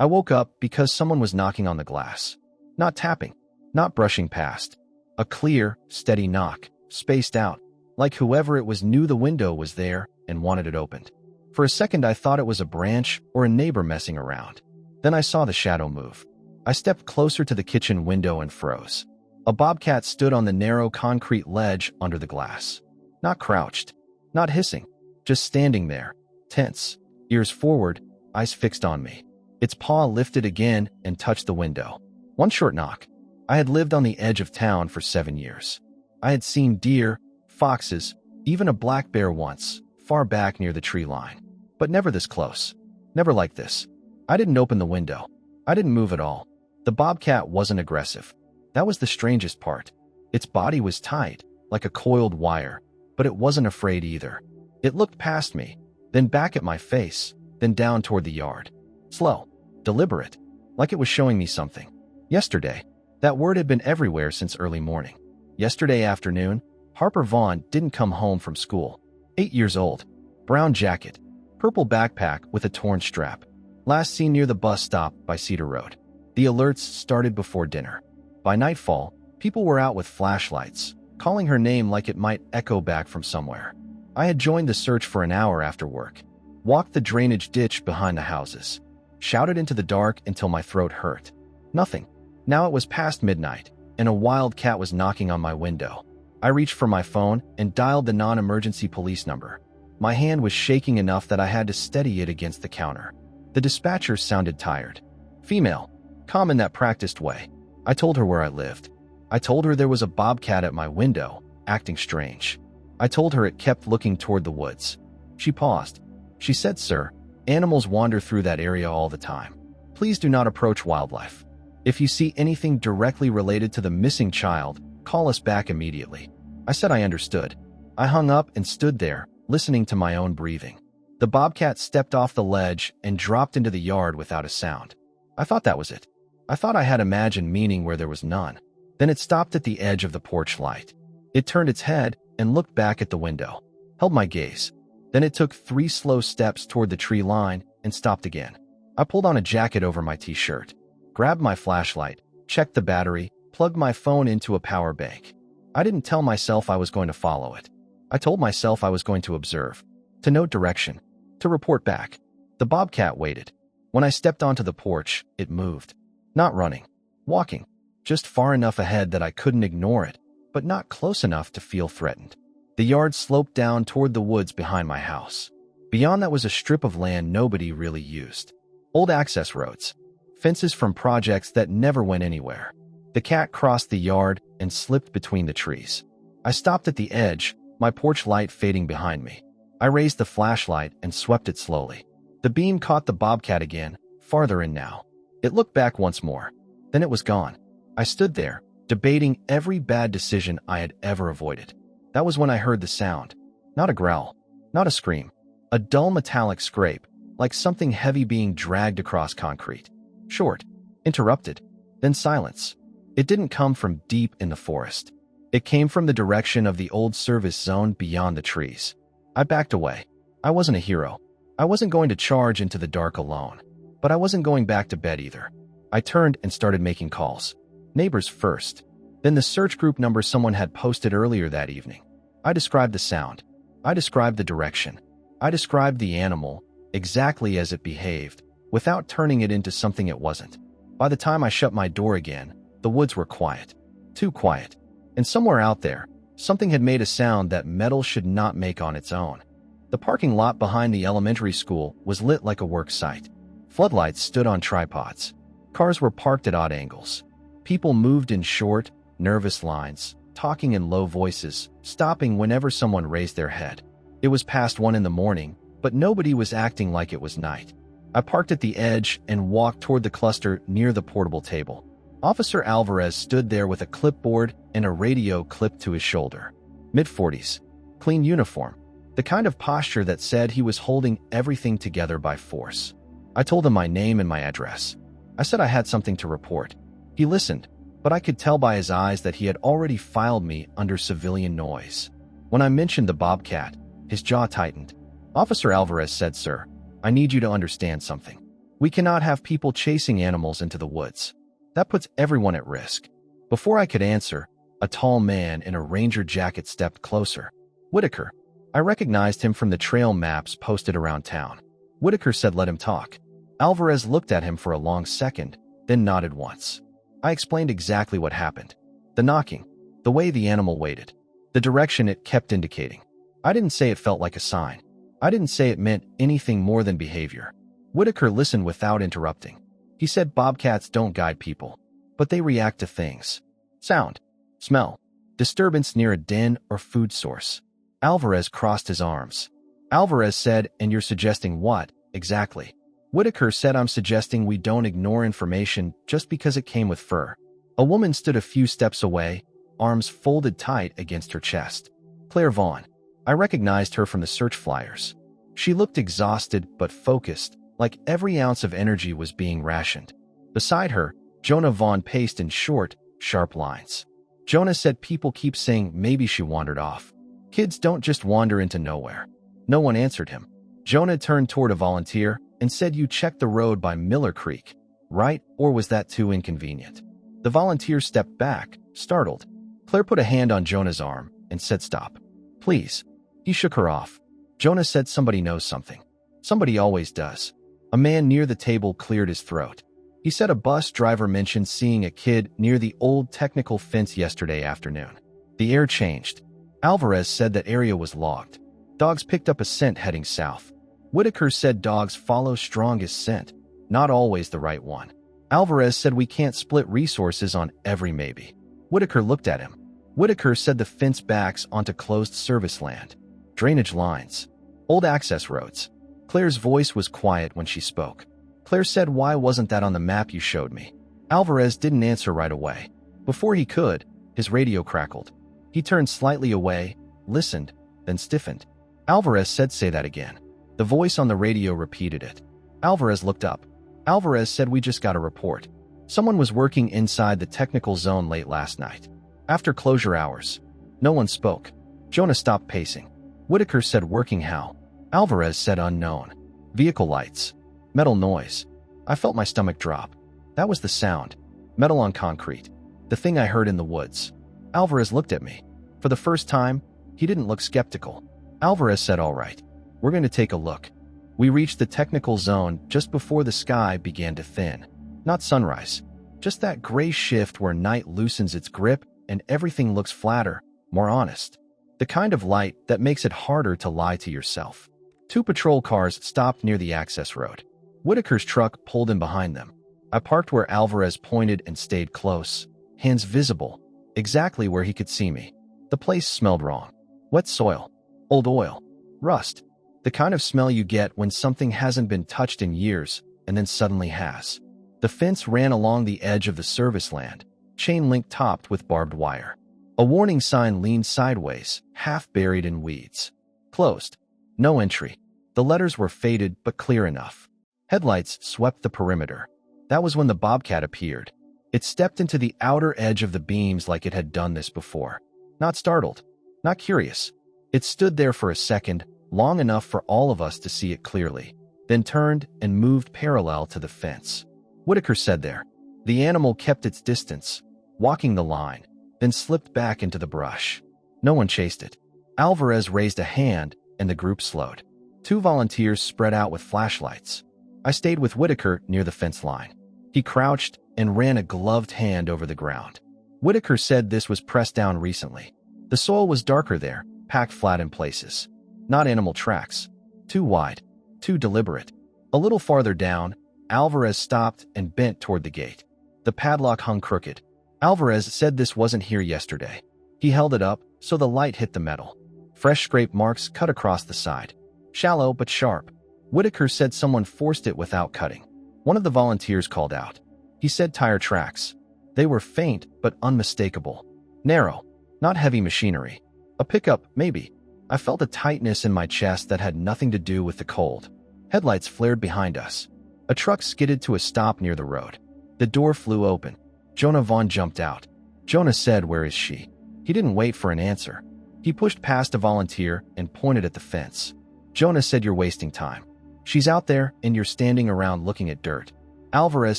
I woke up because someone was knocking on the glass. Not tapping, not brushing past. A clear, steady knock, spaced out, like whoever it was knew the window was there and wanted it opened. For a second I thought it was a branch or a neighbor messing around. Then I saw the shadow move. I stepped closer to the kitchen window and froze. A bobcat stood on the narrow concrete ledge under the glass. Not crouched, not hissing, just standing there, tense, ears forward, eyes fixed on me. Its paw lifted again and touched the window. One short knock. I had lived on the edge of town for 7 years. I had seen deer, foxes, even a black bear once, far back near the tree line. But never this close. Never like this. I didn't open the window. I didn't move at all. The bobcat wasn't aggressive. That was the strangest part. Its body was tight, like a coiled wire, but it wasn't afraid either. It looked past me, then back at my face, then down toward the yard. Slow, deliberate, like it was showing me something. Yesterday, that word had been everywhere since early morning. Yesterday afternoon, Harper Vaughn didn't come home from school. 8 years old, brown jacket, purple backpack with a torn strap. Last seen near the bus stop by Cedar Road. The alerts started before dinner. By nightfall, people were out with flashlights, calling her name like it might echo back from somewhere. I had joined the search for an hour after work, walked the drainage ditch behind the houses, shouted into the dark until my throat hurt. Nothing. Now it was past midnight, and a wild cat was knocking on my window. I reached for my phone and dialed the non-emergency police number. My hand was shaking enough that I had to steady it against the counter. The dispatcher sounded tired. Female, calm in that practiced way. I told her where I lived. I told her there was a bobcat at my window, acting strange. I told her it kept looking toward the woods. She paused. She said, "Sir, animals wander through that area all the time. Please do not approach wildlife. If you see anything directly related to the missing child, call us back immediately." I said I understood. I hung up and stood there, listening to my own breathing. The bobcat stepped off the ledge and dropped into the yard without a sound. I thought that was it. I thought I had imagined meaning where there was none. Then it stopped at the edge of the porch light. It turned its head and looked back at the window, held my gaze. Then it took 3 slow steps toward the tree line and stopped again. I pulled on a jacket over my t-shirt, grabbed my flashlight, checked the battery, plugged my phone into a power bank. I didn't tell myself I was going to follow it. I told myself I was going to observe, to note direction, to report back. The bobcat waited. When I stepped onto the porch, it moved. Not running, walking, just far enough ahead that I couldn't ignore it, but not close enough to feel threatened. The yard sloped down toward the woods behind my house. Beyond that was a strip of land nobody really used. Old access roads, fences from projects that never went anywhere. The cat crossed the yard and slipped between the trees. I stopped at the edge, my porch light fading behind me. I raised the flashlight and swept it slowly. The beam caught the bobcat again, farther in now. It looked back once more. Then it was gone. I stood there, debating every bad decision I had ever avoided. That was when I heard the sound. Not a growl, not a scream. A dull metallic scrape, like something heavy being dragged across concrete. Short, interrupted, then silence. It didn't come from deep in the forest. It came from the direction of the old service zone beyond the trees. I backed away. I wasn't a hero. I wasn't going to charge into the dark alone. But I wasn't going back to bed either. I turned and started making calls. Neighbors first, then the search group number someone had posted earlier that evening. I described the sound. I described the direction. I described the animal, exactly as it behaved, without turning it into something it wasn't. By the time I shut my door again, the woods were quiet. Too quiet. And somewhere out there, something had made a sound that metal should not make on its own. The parking lot behind the elementary school was lit like a work site. Floodlights stood on tripods. Cars were parked at odd angles. People moved in short, nervous lines, talking in low voices, stopping whenever someone raised their head. It was past 1 in the morning, but nobody was acting like it was night. I parked at the edge and walked toward the cluster near the portable table. Officer Alvarez stood there with a clipboard and a radio clipped to his shoulder. Mid-40s. Clean uniform. The kind of posture that said he was holding everything together by force. I told him my name and my address. I said I had something to report. He listened, but I could tell by his eyes that he had already filed me under civilian noise. When I mentioned the bobcat, his jaw tightened. Officer Alvarez said, "Sir, I need you to understand something. We cannot have people chasing animals into the woods. That puts everyone at risk. Before I could answer, a tall man in a ranger jacket stepped closer. Whitaker. I recognized him from the trail maps posted around town. Whitaker said let him talk. Alvarez looked at him for a long second, then nodded once. I explained exactly what happened. The knocking, the way the animal waited, the direction it kept indicating. I didn't say it felt like a sign. I didn't say it meant anything more than behavior. Whitaker listened without interrupting. He said bobcats don't guide people, but they react to things. Sound, smell, disturbance near a den or food source. Alvarez crossed his arms. Alvarez said, and you're suggesting what, exactly? Whitaker said I'm suggesting we don't ignore information just because it came with fur. A woman stood a few steps away, arms folded tight against her chest. Claire Vaughn. I recognized her from the search flyers. She looked exhausted but focused, like every ounce of energy was being rationed. Beside her, Jonah Vaughn paced in short, sharp lines. Jonah said people keep saying maybe she wandered off. Kids don't just wander into nowhere. No one answered him. Jonah turned toward a volunteer and said you checked the road by Miller Creek, right? Or was that too inconvenient? The volunteer stepped back, startled. Claire put a hand on Jonah's arm and said stop. Please. He shook her off. Jonah said somebody knows something. Somebody always does. A man near the table cleared his throat. He said a bus driver mentioned seeing a kid near the old technical fence yesterday afternoon. The air changed. Alvarez said that area was logged. Dogs picked up a scent heading south. Whitaker said dogs follow strongest scent, not always the right one. Alvarez said we can't split resources on every maybe. Whitaker looked at him. Whitaker said the fence backs onto closed service land. Drainage lines. Old access roads. Claire's voice was quiet when she spoke. Claire said why wasn't that on the map you showed me? Alvarez didn't answer right away. Before he could, his radio crackled. He turned slightly away, listened, then stiffened. Alvarez said say that again. The voice on the radio repeated it. Alvarez looked up. Alvarez said we just got a report. Someone was working inside the technical zone late last night. After closure hours. No one spoke. Jonah stopped pacing. Whitaker said working how? Alvarez said unknown. Vehicle lights. Metal noise. I felt my stomach drop. That was the sound. Metal on concrete. The thing I heard in the woods. Alvarez looked at me. For the first time, he didn't look skeptical. Alvarez said all right. We're going to take a look. We reached the technical zone just before the sky began to thin. Not sunrise. Just that gray shift where night loosens its grip and everything looks flatter, more honest. The kind of light that makes it harder to lie to yourself. 2 patrol cars stopped near the access road. Whitaker's truck pulled in behind them. I parked where Alvarez pointed and stayed close, hands visible, exactly where he could see me. The place smelled wrong. Wet soil, old oil, rust. The kind of smell you get when something hasn't been touched in years and then suddenly has. The fence ran along the edge of the service land, chain link topped with barbed wire. A warning sign leaned sideways, half buried in weeds. Closed. No entry. The letters were faded but clear enough. Headlights swept the perimeter. That was when the Bobcat appeared. It stepped into the outer edge of the beams like it had done this before. Not startled. Not curious. It stood there for a second, long enough for all of us to see it clearly, then turned and moved parallel to the fence. Whitaker said there. The animal kept its distance, walking the line, then slipped back into the brush. No one chased it. Alvarez raised a hand, and the group slowed. 2 volunteers spread out with flashlights. I stayed with Whitaker near the fence line. He crouched and ran a gloved hand over the ground. Whitaker said this was pressed down recently. The soil was darker there, packed flat in places. Not animal tracks. Too wide. Too deliberate. A little farther down, Alvarez stopped and bent toward the gate. The padlock hung crooked. Alvarez said this wasn't here yesterday. He held it up so the light hit the metal. Fresh scrape marks cut across the side. Shallow but sharp. Whitaker said someone forced it without cutting. One of the volunteers called out. He said tire tracks. They were faint but unmistakable. Narrow. Not heavy machinery. A pickup, maybe. I felt a tightness in my chest that had nothing to do with the cold. Headlights flared behind us. A truck skidded to a stop near the road. The door flew open. Jonah Vaughn jumped out. Jonah said, "Where is she?" He didn't wait for an answer. He pushed past a volunteer and pointed at the fence. Jonah said, "You're wasting time." She's out there, and you're standing around looking at dirt. Alvarez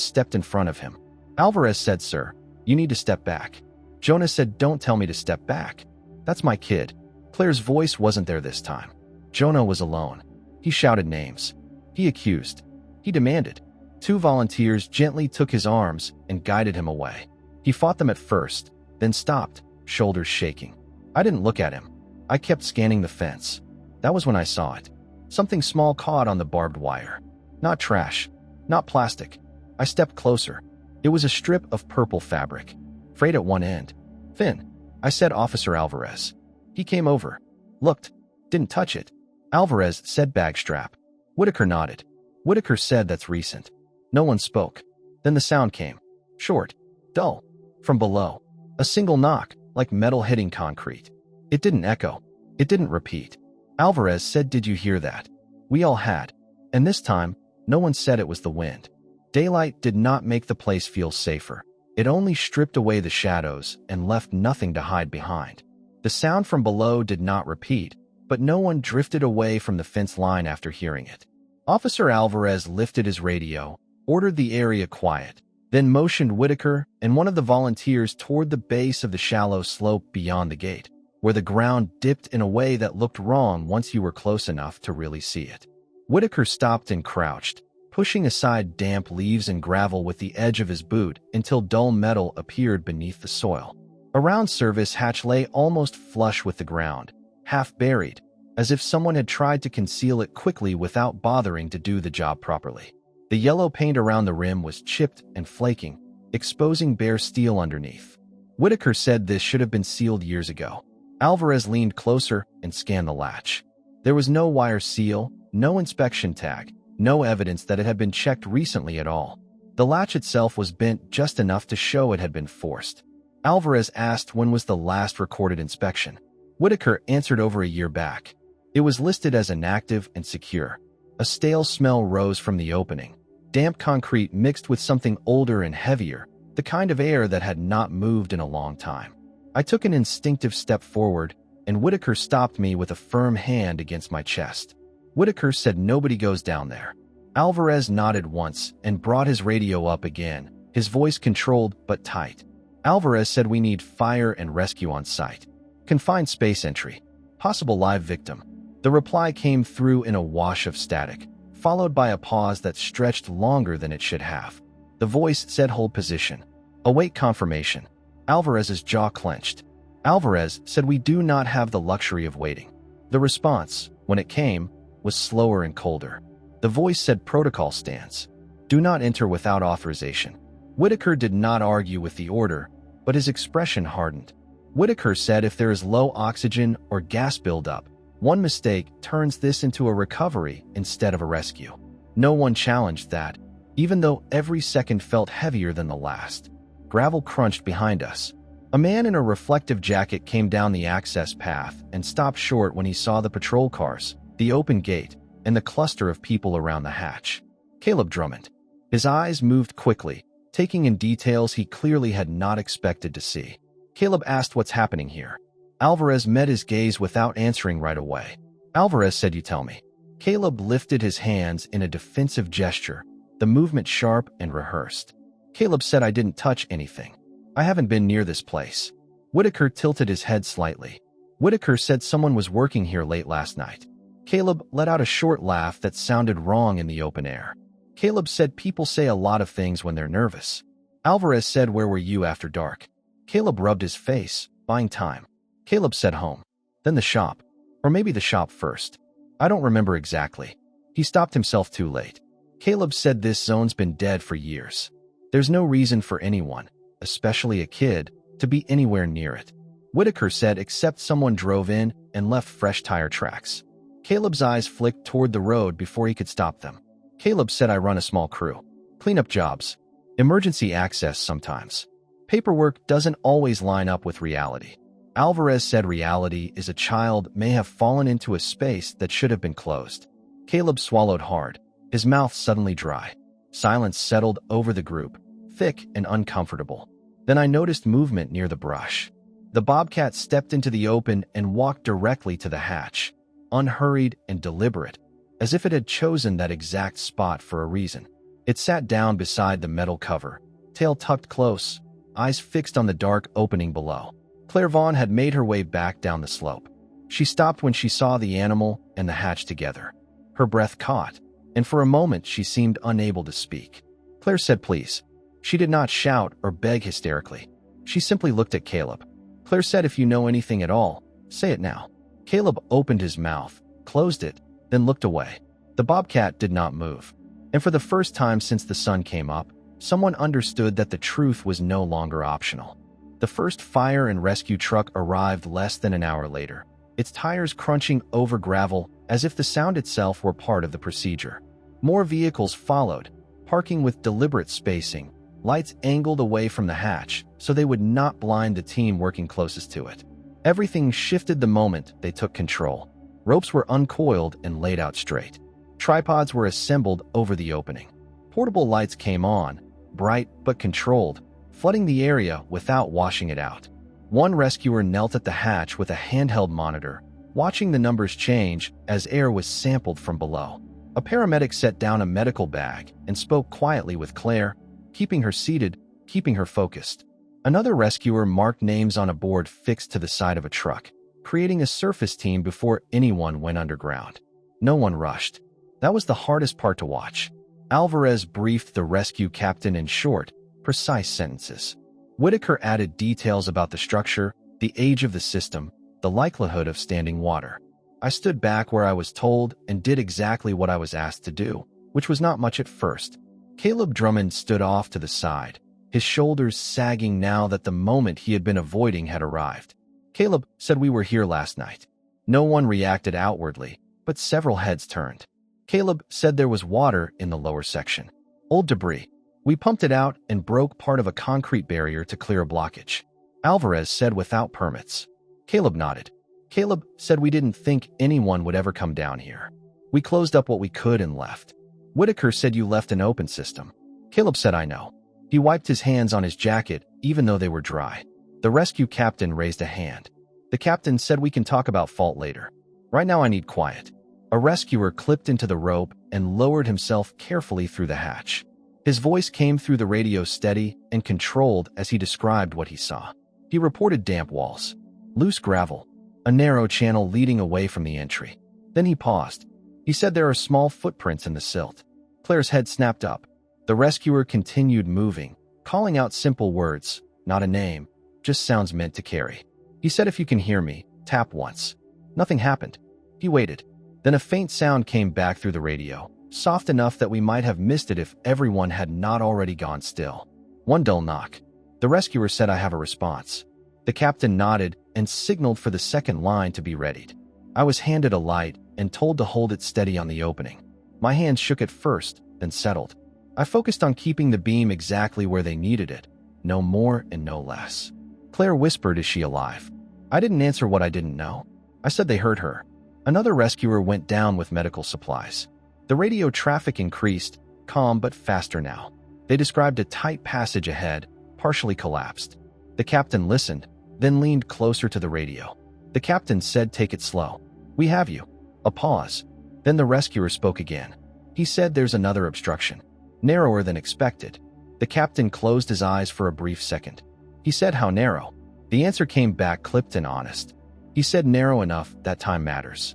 stepped in front of him. Alvarez said, "Sir, you need to step back." Jonah said, "Don't tell me to step back. That's my kid." Claire's voice wasn't there this time. Jonah was alone. He shouted names. He accused. He demanded. Two volunteers gently took his arms and guided him away. He fought them at first, then stopped, shoulders shaking. I didn't look at him. I kept scanning the fence. That was when I saw it. Something small caught on the barbed wire. Not trash. Not plastic. I stepped closer. It was a strip of purple fabric, frayed at one end. "Thin," I said, "Officer Alvarez." He came over, looked, didn't touch it. Alvarez said, "Bag strap." Whitaker nodded. Whitaker said, "That's recent." No one spoke. Then the sound came. Short, dull. From below. A single knock, like metal hitting concrete. It didn't echo. It didn't repeat. Alvarez said, "Did you hear that?" We all had. And this time, no one said it was the wind. Daylight did not make the place feel safer. It only stripped away the shadows and left nothing to hide behind. The sound from below did not repeat, but no one drifted away from the fence line after hearing it. Officer Alvarez lifted his radio, ordered the area quiet, then motioned Whitaker and one of the volunteers toward the base of the shallow slope beyond the gate, where the ground dipped in a way that looked wrong once you were close enough to really see it. Whitaker stopped and crouched, pushing aside damp leaves and gravel with the edge of his boot until dull metal appeared beneath the soil. A round service hatch lay almost flush with the ground, half buried, as if someone had tried to conceal it quickly without bothering to do the job properly. The yellow paint around the rim was chipped and flaking, exposing bare steel underneath. Whitaker said this should have been sealed years ago. Alvarez leaned closer and scanned the latch. There was no wire seal, no inspection tag, no evidence that it had been checked recently at all. The latch itself was bent just enough to show it had been forced. Alvarez asked when was the last recorded inspection. Whitaker answered over a year back. It was listed as inactive and secure. A stale smell rose from the opening. Damp concrete mixed with something older and heavier, the kind of air that had not moved in a long time. I took an instinctive step forward, and Whitaker stopped me with a firm hand against my chest. Whitaker said, "Nobody goes down there." Alvarez nodded once and brought his radio up again, his voice controlled but tight. Alvarez said, "We need fire and rescue on site. Confined space entry. Possible live victim." The reply came through in a wash of static, followed by a pause that stretched longer than it should have. The voice said, "Hold position. Await confirmation." Alvarez's jaw clenched. Alvarez said, "We do not have the luxury of waiting." The response, when it came, was slower and colder. The voice said, "Protocol stands. Do not enter without authorization." Whitaker did not argue with the order, but his expression hardened. Whitaker said, "If there is low oxygen or gas buildup, one mistake turns this into a recovery instead of a rescue." No one challenged that, even though every second felt heavier than the last. Gravel crunched behind us. A man in a reflective jacket came down the access path and stopped short when he saw the patrol cars, the open gate, and the cluster of people around the hatch. Caleb Drummond. His eyes moved quickly, taking in details he clearly had not expected to see. Caleb asked, "What's happening here?" Alvarez met his gaze without answering right away. Alvarez said, "You tell me." Caleb lifted his hands in a defensive gesture, the movement sharp and rehearsed. Caleb said, "I didn't touch anything. I haven't been near this place." Whitaker tilted his head slightly. Whitaker said someone was working here late last night. Caleb let out a short laugh that sounded wrong in the open air. Caleb said, "People say a lot of things when they're nervous." Alvarez said, "Where were you after dark?" Caleb rubbed his face, buying time. Caleb said, "Home. Then the shop. Or maybe the shop first. I don't remember exactly." He stopped himself too late. Caleb said, "This zone's been dead for years. There's no reason for anyone, especially a kid, to be anywhere near it." Whitaker said, "Except someone drove in and left fresh tire tracks." Caleb's eyes flicked toward the road before he could stop them. Caleb said, "I run a small crew. Cleanup jobs. Emergency access sometimes. Paperwork doesn't always line up with reality." Alvarez said, "Reality is a child may have fallen into a space that should have been closed." Caleb swallowed hard, his mouth suddenly dry. Silence settled over the group, thick and uncomfortable. Then I noticed movement near the brush. The Bobcat stepped into the open and walked directly to the hatch, unhurried and deliberate, as if it had chosen that exact spot for a reason. It sat down beside the metal cover, tail tucked close, eyes fixed on the dark opening below. Claire Vaughn had made her way back down the slope. She stopped when she saw the animal and the hatch together. Her breath caught, and for a moment she seemed unable to speak. Claire said, "Please." She did not shout or beg hysterically. She simply looked at Caleb. Claire said, "If you know anything at all, say it now." Caleb opened his mouth, closed it, then looked away. The Bobcat did not move. And for the first time since the sun came up, someone understood that the truth was no longer optional. The first fire and rescue truck arrived less than an hour later, its tires crunching over gravel as if the sound itself were part of the procedure. More vehicles followed, parking with deliberate spacing, lights angled away from the hatch so they would not blind the team working closest to it. Everything shifted the moment they took control. Ropes were uncoiled and laid out straight. Tripods were assembled over the opening. Portable lights came on, bright but controlled, flooding the area without washing it out. One rescuer knelt at the hatch with a handheld monitor, watching the numbers change as air was sampled from below. A paramedic set down a medical bag and spoke quietly with Claire, keeping her seated, keeping her focused. Another rescuer marked names on a board fixed to the side of a truck, creating a surface team before anyone went underground. No one rushed. That was the hardest part to watch. Alvarez briefed the rescue captain in short, precise sentences. Whitaker added details about the structure, the age of the system, the likelihood of standing water. I stood back where I was told and did exactly what I was asked to do, which was not much at first. Caleb Drummond stood off to the side, his shoulders sagging now that the moment he had been avoiding had arrived. Caleb said, "We were here last night." No one reacted outwardly, but several heads turned. Caleb said there was water in the lower section. Old debris. We pumped it out and broke part of a concrete barrier to clear a blockage. Alvarez said, "Without permits." Caleb nodded. Caleb said, "We didn't think anyone would ever come down here. We closed up what we could and left." Whitaker said, "You left an open system." Caleb said, "I know." He wiped his hands on his jacket, even though they were dry. The rescue captain raised a hand. The captain said, "We can talk about fault later. Right now I need quiet." A rescuer clipped into the rope and lowered himself carefully through the hatch. His voice came through the radio steady and controlled as he described what he saw. He reported damp walls, loose gravel, a narrow channel leading away from the entry. Then he paused. He said, "There are small footprints in the silt." Claire's head snapped up. The rescuer continued moving, calling out simple words, not a name, just sounds meant to carry. He said, "If you can hear me, tap once." Nothing happened. He waited. Then a faint sound came back through the radio, soft enough that we might have missed it if everyone had not already gone still. One dull knock. The rescuer said, "I have a response." The captain nodded and signaled for the second line to be readied. I was handed a light and told to hold it steady on the opening. My hands shook at first, then settled. I focused on keeping the beam exactly where they needed it, no more and no less. Claire whispered, "Is she alive?" I didn't answer what I didn't know. I said they heard her. Another rescuer went down with medical supplies. The radio traffic increased, calm but faster now. They described a tight passage ahead, partially collapsed. The captain listened, then leaned closer to the radio. The captain said, "Take it slow. We have you." A pause. Then the rescuer spoke again. He said, "There's another obstruction, narrower than expected." The captain closed his eyes for a brief second. He said, "How narrow?" The answer came back clipped and honest. He said, "Narrow enough that time matters."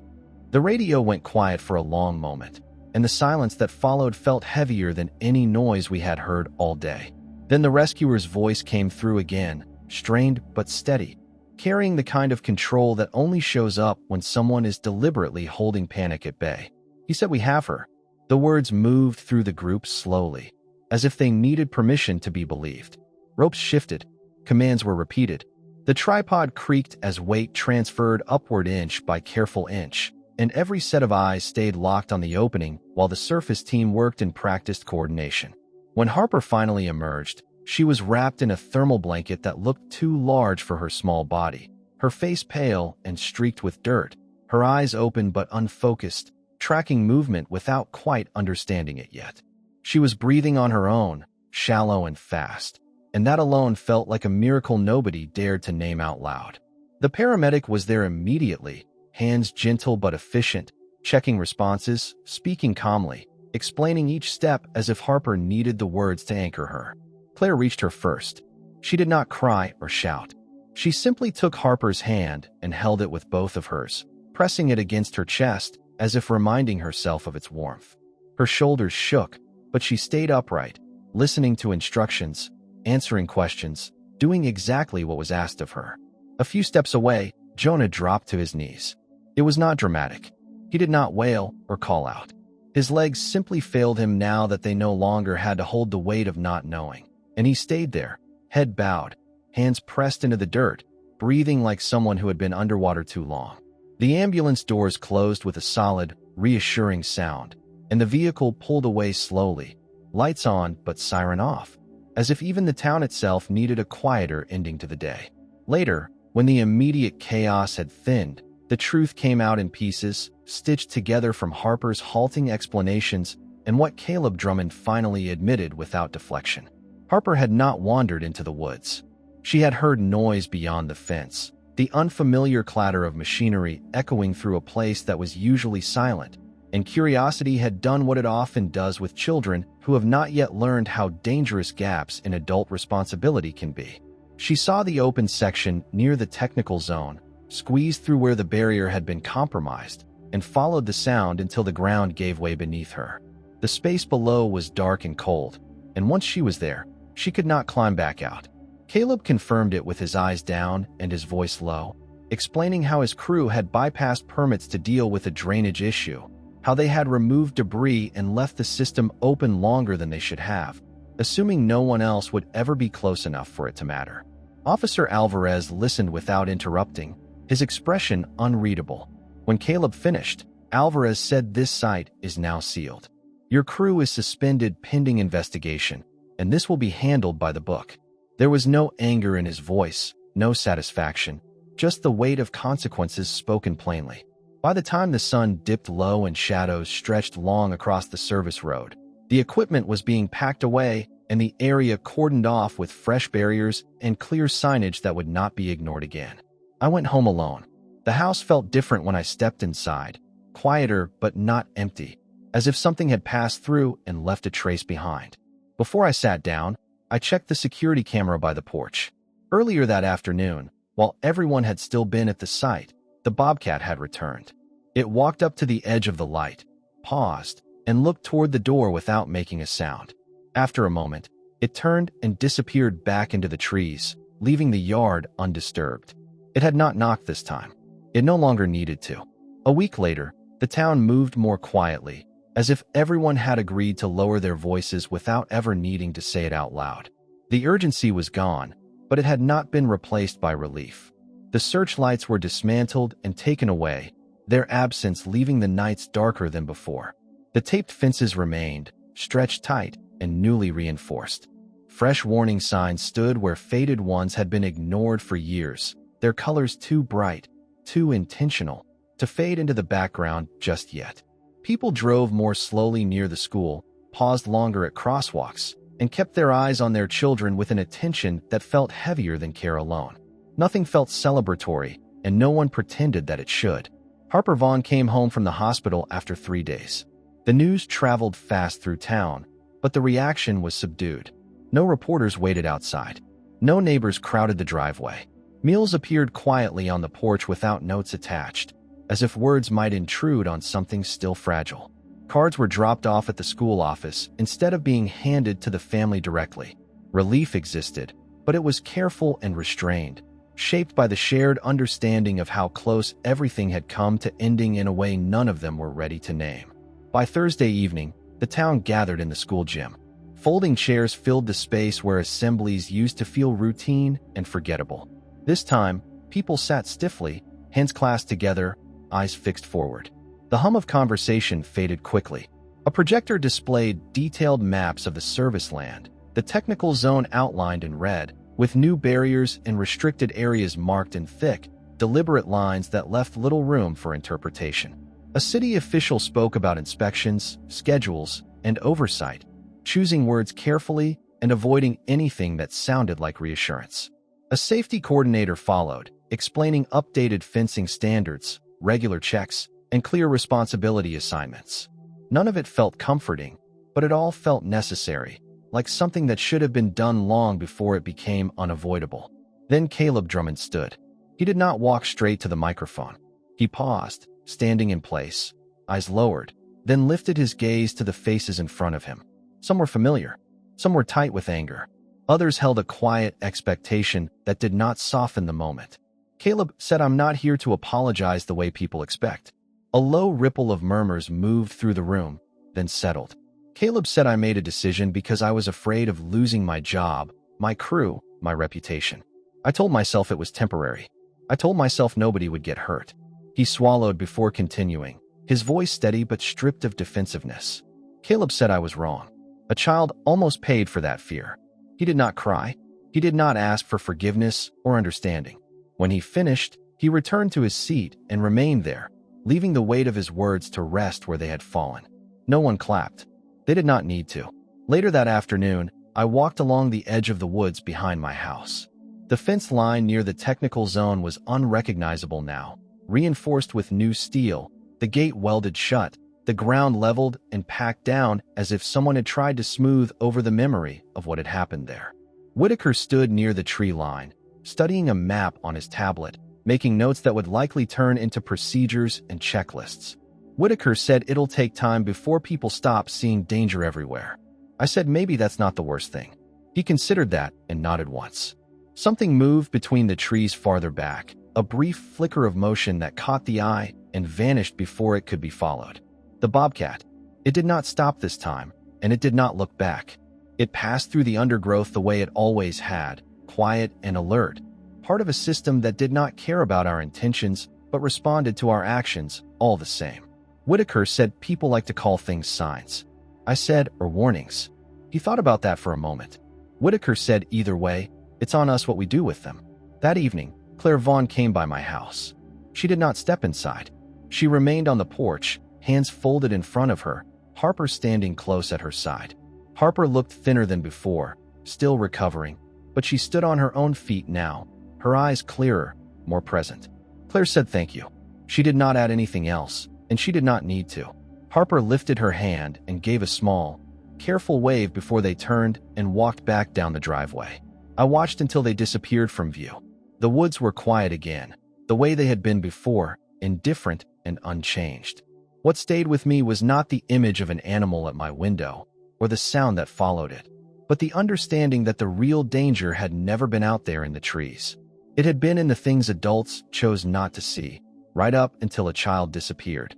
The radio went quiet for a long moment, and the silence that followed felt heavier than any noise we had heard all day. Then the rescuer's voice came through again, strained but steady, carrying the kind of control that only shows up when someone is deliberately holding panic at bay. He said, "We have her." The words moved through the group slowly, as if they needed permission to be believed. Ropes shifted. Commands were repeated. The tripod creaked as weight transferred upward inch by careful inch, and every set of eyes stayed locked on the opening while the surface team worked in practiced coordination. When Harper finally emerged, she was wrapped in a thermal blanket that looked too large for her small body, her face pale and streaked with dirt, her eyes open but unfocused, tracking movement without quite understanding it yet. She was breathing on her own, shallow and fast, and that alone felt like a miracle nobody dared to name out loud. The paramedic was there immediately, hands gentle but efficient, checking responses, speaking calmly, explaining each step as if Harper needed the words to anchor her. Claire reached her first. She did not cry or shout. She simply took Harper's hand and held it with both of hers, pressing it against her chest as if reminding herself of its warmth. Her shoulders shook, but she stayed upright, listening to instructions, answering questions, doing exactly what was asked of her. A few steps away, Jonah dropped to his knees. It was not dramatic. He did not wail or call out. His legs simply failed him now that they no longer had to hold the weight of not knowing, and he stayed there, head bowed, hands pressed into the dirt, breathing like someone who had been underwater too long. The ambulance doors closed with a solid, reassuring sound, and the vehicle pulled away slowly, lights on but siren off, as if even the town itself needed a quieter ending to the day. Later, when the immediate chaos had thinned, the truth came out in pieces, stitched together from Harper's halting explanations and what Caleb Drummond finally admitted without deflection. Harper had not wandered into the woods. She had heard noise beyond the fence, the unfamiliar clatter of machinery echoing through a place that was usually silent, and curiosity had done what it often does with children who have not yet learned how dangerous gaps in adult responsibility can be. She saw the open section near the technical zone, squeezed through where the barrier had been compromised, and followed the sound until the ground gave way beneath her. The space below was dark and cold, and once she was there, she could not climb back out. Caleb confirmed it with his eyes down and his voice low, explaining how his crew had bypassed permits to deal with a drainage issue, how they had removed debris and left the system open longer than they should have, assuming no one else would ever be close enough for it to matter. Officer Alvarez listened without interrupting, his expression unreadable. When Caleb finished, Alvarez said, "This site is now sealed. Your crew is suspended pending investigation, and this will be handled by the book." There was no anger in his voice, no satisfaction, just the weight of consequences spoken plainly. By the time the sun dipped low and shadows stretched long across the service road, the equipment was being packed away and the area cordoned off with fresh barriers and clear signage that would not be ignored again. I went home alone. The house felt different when I stepped inside, quieter but not empty, as if something had passed through and left a trace behind. Before I sat down, I checked the security camera by the porch. Earlier that afternoon, while everyone had still been at the site, the Bobcat had returned. It walked up to the edge of the light, paused, and looked toward the door without making a sound. After a moment, it turned and disappeared back into the trees, leaving the yard undisturbed. It had not knocked this time. It no longer needed to. A week later, the town moved more quietly, as if everyone had agreed to lower their voices without ever needing to say it out loud. The urgency was gone, but it had not been replaced by relief. The searchlights were dismantled and taken away, their absence leaving the nights darker than before. The taped fences remained, stretched tight and newly reinforced. Fresh warning signs stood where faded ones had been ignored for years, their colors too bright, too intentional, to fade into the background just yet. People drove more slowly near the school, paused longer at crosswalks, and kept their eyes on their children with an attention that felt heavier than care alone. Nothing felt celebratory, and no one pretended that it should. Harper Vaughn came home from the hospital after 3 days. The news traveled fast through town, but the reaction was subdued. No reporters waited outside. No neighbors crowded the driveway. Meals appeared quietly on the porch without notes attached, as if words might intrude on something still fragile. Cards were dropped off at the school office instead of being handed to the family directly. Relief existed, but it was careful and restrained, shaped by the shared understanding of how close everything had come to ending in a way none of them were ready to name. By Thursday evening, the town gathered in the school gym. Folding chairs filled the space where assemblies used to feel routine and forgettable. This time, people sat stiffly, hands clasped together, eyes fixed forward. The hum of conversation faded quickly. A projector displayed detailed maps of the service land, the technical zone outlined in red, with new barriers and restricted areas marked in thick, deliberate lines that left little room for interpretation. A city official spoke about inspections, schedules, and oversight, choosing words carefully and avoiding anything that sounded like reassurance. A safety coordinator followed, explaining updated fencing standards, regular checks, and clear responsibility assignments. None of it felt comforting, but it all felt necessary, like something that should have been done long before it became unavoidable. Then Caleb Drummond stood. He did not walk straight to the microphone. He paused, standing in place, eyes lowered, then lifted his gaze to the faces in front of him. Some were familiar, some were tight with anger. Others held a quiet expectation that did not soften the moment. Caleb said, "I'm not here to apologize the way people expect." A low ripple of murmurs moved through the room, then settled. Caleb said, "I made a decision because I was afraid of losing my job, my crew, my reputation. I told myself it was temporary. I told myself nobody would get hurt." He swallowed before continuing, his voice steady but stripped of defensiveness. Caleb said, "I was wrong. A child almost paid for that fear." He did not cry. He did not ask for forgiveness or understanding. When he finished, he returned to his seat and remained there, leaving the weight of his words to rest where they had fallen. No one clapped. They did not need to. Later that afternoon, I walked along the edge of the woods behind my house. The fence line near the technical zone was unrecognizable now, reinforced with new steel, the gate welded shut, the ground leveled and packed down as if someone had tried to smooth over the memory of what had happened there. Whitaker stood near the tree line, studying a map on his tablet, making notes that would likely turn into procedures and checklists. Whitaker said, "It'll take time before people stop seeing danger everywhere." I said, "Maybe that's not the worst thing." He considered that and nodded once. Something moved between the trees farther back, a brief flicker of motion that caught the eye and vanished before it could be followed. The Bobcat. It did not stop this time, and it did not look back. It passed through the undergrowth the way it always had, quiet and alert, part of a system that did not care about our intentions but responded to our actions all the same. Whitaker said, "People like to call things signs." I said, "Or warnings." He thought about that for a moment. Whitaker said, "Either way, it's on us what we do with them." That evening, Claire Vaughn came by my house. She did not step inside. She remained on the porch, hands folded in front of her, Harper standing close at her side. Harper looked thinner than before, still recovering, but she stood on her own feet now, her eyes clearer, more present. Claire said thank you. She did not add anything else, and she did not need to. Harper lifted her hand and gave a small, careful wave before they turned and walked back down the driveway. I watched until they disappeared from view. The woods were quiet again, the way they had been before, indifferent and unchanged. What stayed with me was not the image of an animal at my window, or the sound that followed it, but the understanding that the real danger had never been out there in the trees. It had been in the things adults chose not to see, right up until a child disappeared.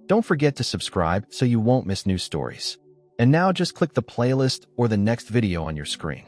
Don't forget to subscribe so you won't miss new stories. And now just click the playlist or the next video on your screen.